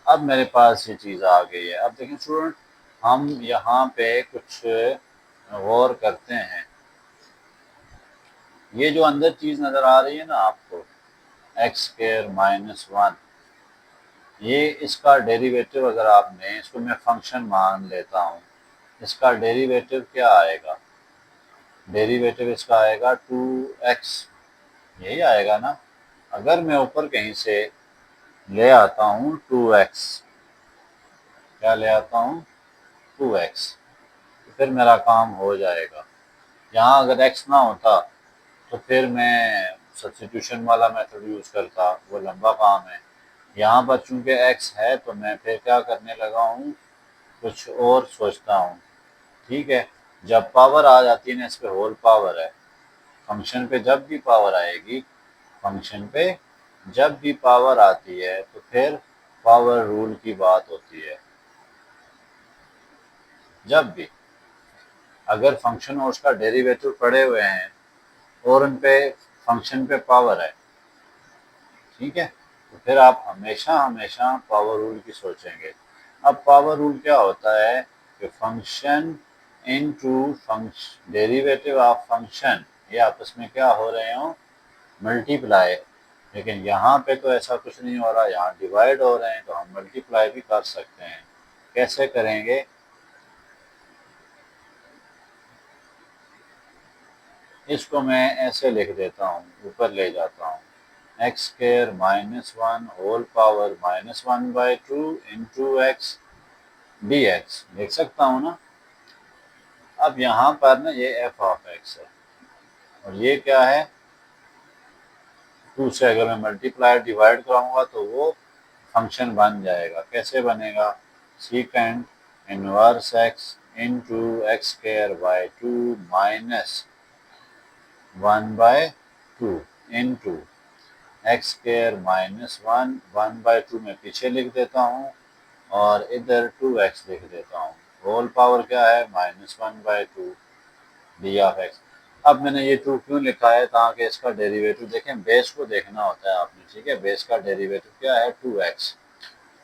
अब मेरे पास ये चीज़ आ गई है। अब देखिए स्टूडेंट, हम यहाँ पे कुछ गौर करते हैं। ये जो अंदर चीज़ नज़र आ रही है ना आपको, एक्स स्क्वायर माइनस 1, ये इसका डेरिवेटिव अगर आपने, इसको मैं फंक्शन मान लेता हूँ, इसका डेरिवेटिव क्या आएगा, डेरिवेटिव इसका आएगा 2x, यही आएगा ना। अगर मैं ऊपर कहीं से ले आता हूँ 2x, क्या ले आता हूँ 2x, तो फिर मेरा काम हो जाएगा। यहाँ अगर x ना होता तो फिर मैं सब्स्टिट्यूशन वाला मेथड यूज़ करता, वो लंबा काम है। यहाँ पर चूंकि x है तो मैं फिर क्या करने लगा हूँ, कुछ और सोचता हूँ, ठीक है। जब पावर आ जाती है ना, इस पे होल पावर है, फंक्शन पे जब भी पावर आएगी, फंक्शन पे जब भी पावर आती है तो फिर पावर रूल की बात होती है। जब भी अगर फंक्शन और उसका डेरिवेटिव पड़े हुए हैं और उन पे फंक्शन पे पावर है, ठीक है, तो फिर आप हमेशा हमेशा पावर रूल की सोचेंगे। अब पावर रूल क्या होता है कि function into function, derivative of function, ये आपस में क्या हो रहे हो, मल्टीप्लाई। लेकिन यहाँ पे तो ऐसा कुछ नहीं हो रहा, यहाँ डिवाइड हो रहे हैं, तो हम मल्टीप्लाई भी कर सकते हैं। कैसे करेंगे, इसको मैं ऐसे लिख देता हूँ, ऊपर ले जाता हूँ, x square minus 1 whole power minus 1/2 into x D x लिख सकता हूँ ना। अब यहाँ पर ना ये एफ ऑफ एक्स है, और ये क्या है, 2 से अगर मैं मल्टीप्लाई डिवाइड कराऊंगा तो वो फंक्शन बन जाएगा। कैसे बनेगा, secant inverse x into x square by 2 minus 1/2 into x square minus 1/2 में पीछे लिख देता हूँ, और इधर 2x लिख देता हूँ। होल पावर क्या है, -1/2 डी ऑफ एक्स। अब मैंने ये 2 क्यों लिखा है, ताकि इसका डेरिवेटिव देखें, बेस को देखना होता है आपने, ठीक है। बेस का डेरिवेटिव क्या है, 2x,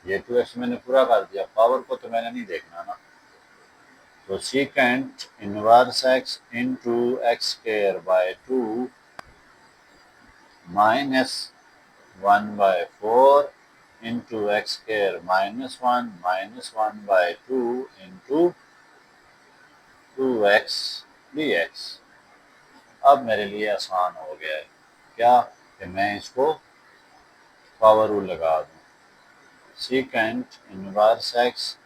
ये 2x मैंने पूरा कर दिया, पावर को तो मैंने नहीं देखना ना। तो secant inverse x into x square by 2 minus 1/4 into x square -1/2 into 2x dx। अब मेरे लिए आसान हो गया है क्या, कि मैं इसको पावर रूल लगा दूँ, secant inverse x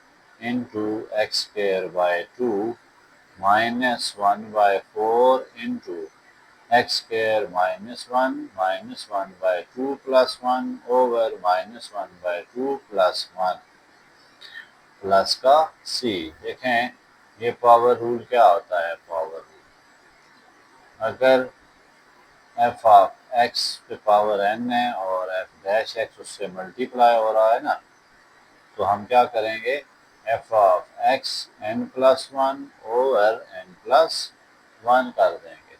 into x square by 2 minus 1/4 into x square -1/2 plus 1 over -1/2 plus 1 plus का c। देखें ये पावर रूल क्या होता है, पावर रूल, अगर एफ ऑफ एक्स पे पावर एन है और एफ डैश एक्स उससे मल्टीप्लाई हो रहा है ना, तो हम क्या करेंगे, f of x n plus one over n plus one कर देंगे।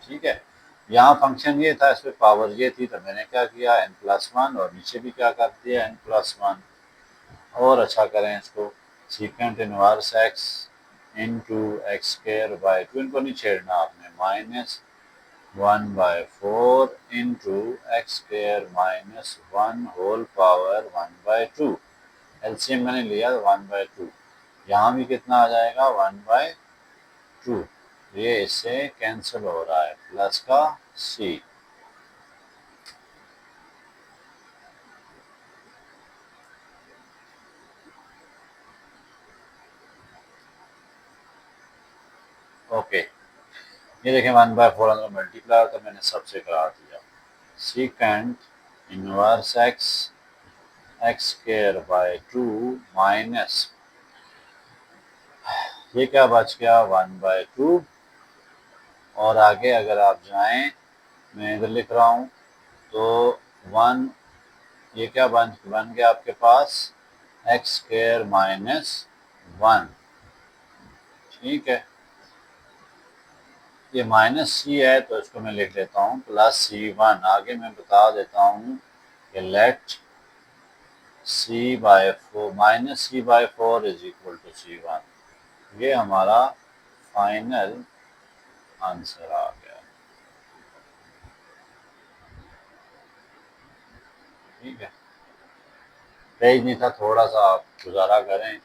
ठीक है, यहाँ फंक्शन ये था, इस पर पावर ये थी, तो मैंने क्या किया, एन प्लस वन और नीचे भी क्या कर दिया, एन प्लस वन। और अच्छा करें इसको, secant inverse x into x square by two, इनको नहीं छेड़ना आपने, minus 1/4 into x square minus one whole power 1/2। LCM मैंने लिया 1/2, यहाँ भी कितना आ जाएगा 1/2, ये इससे कैंसिल हो रहा है, प्लस का सी। ओके, ये देखें 1/4 अगर मल्टीप्लाई हो तो मैंने सबसे करा दिया, secant inverse x x square by to minus, ये क्या बच गया 1/2, और आगे अगर आप जाएं, मैं इधर लिख रहा हूँ, तो 1, ये क्या बन गया आपके पास, एक्स स्क्वायर माइनस 1। ठीक है, ये माइनस सी है तो इसको मैं लिख लेता हूँ प्लस C1। आगे मैं बता देता हूँ कि let C/4 minus C/4 is equal to C1। ये हमारा फाइनल आंसर आ गया। ठीक है, पेज नहीं था, थोड़ा सा आप गुजारा करें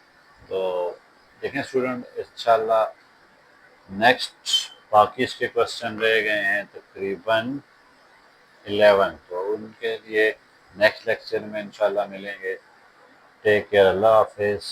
तो देखें स्टूडेंट, इंशाल्लाह नेक्स्ट बाकी इसके क्वेश्चन रह गए हैं तकरीबन 11, तो उनके लिए नेक्स्ट लेक्चर में इंशाल्लाह मिलेंगे। टेक केयर, अल्लाह हाफिज़।